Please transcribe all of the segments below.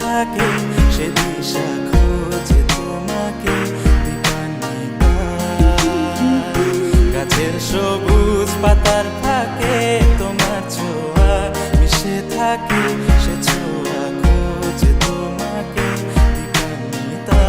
থাকে সে দিশা খোঁজে তোমাকে দীপান্বিতা। গাছের সবুজ পাতার থাকে তোমার ছোঁয়া মিশে থাকে সে ছোঁয়া খোঁজে তোমাকে দীপান্বিতা।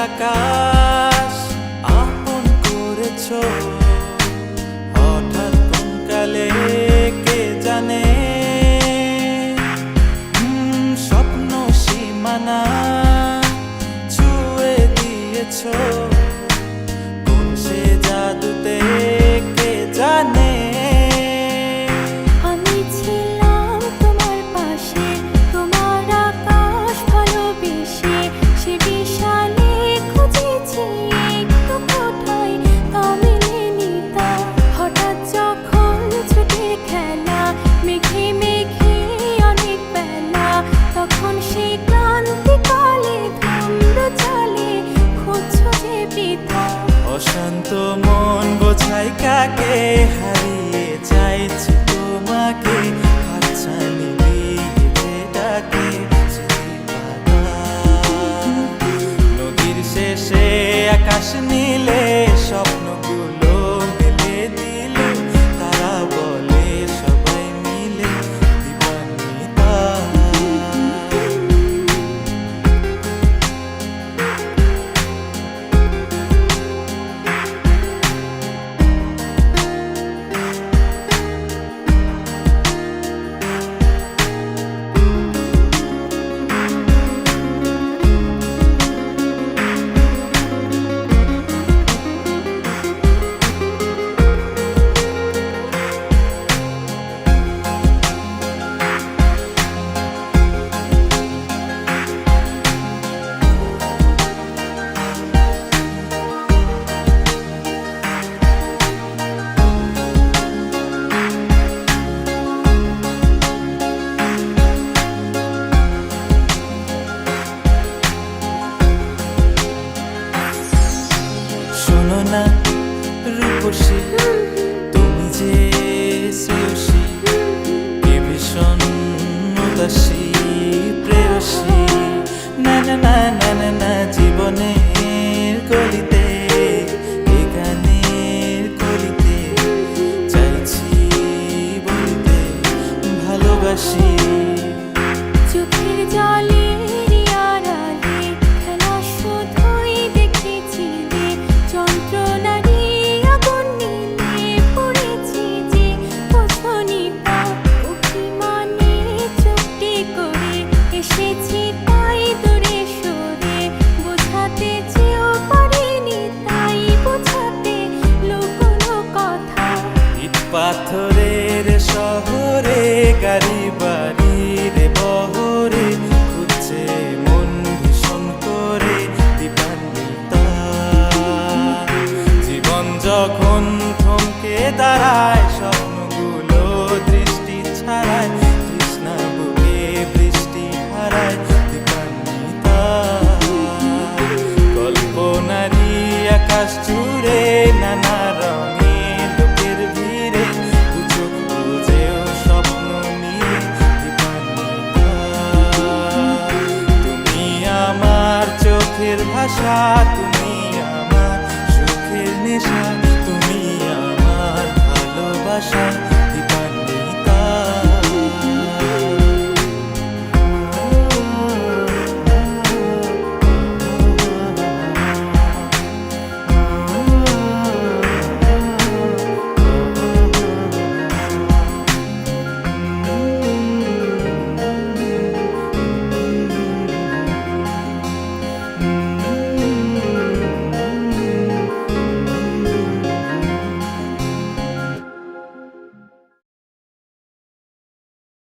আকাশ আপন করেছো হঠাৎ কোন কালে কে জানে, স্বপ্ন সীমানা ছুঁয়ে দিয়েছো কোন সে জাদুতে কে জানে। অশান্ত মন বোঝাই কাকে হারিয়ে চাইছি তোমাকে হাতছানি দিয়ে ডাকে নদীর শেষে আকাশ নীলে স্বপ্নগুলো মেলে দিল তারা বলে সবাই মিলে দীপান্বিতা। শোনো না রূপসী তুমি যে শ্রেয়সী কে ভীষণ উদাসী প্রেয়সী না না না না না না জীবনের গলিতে এ গানের কলিতে চাইছি বলিতে ভালোবাসি। চোখের জলে পাথরের শহরে গাড়ি বাড়ির বহরে খুঁজছে মন ভীষণ করে দীপান্বিতা। জীবন যখন থমকে দাঁড়ায় স্বপ্নগুলো দৃষ্টি ছাড়ায় তৃষ্ণা বুকে বৃষ্টি হারায় দীপান্বিতা। কল্পনারি আকাশ জুড়ে নানা রঙে চোখের ভাষা তুমি আমার সুখের নেশা তুমি আমার ভালোবাসা।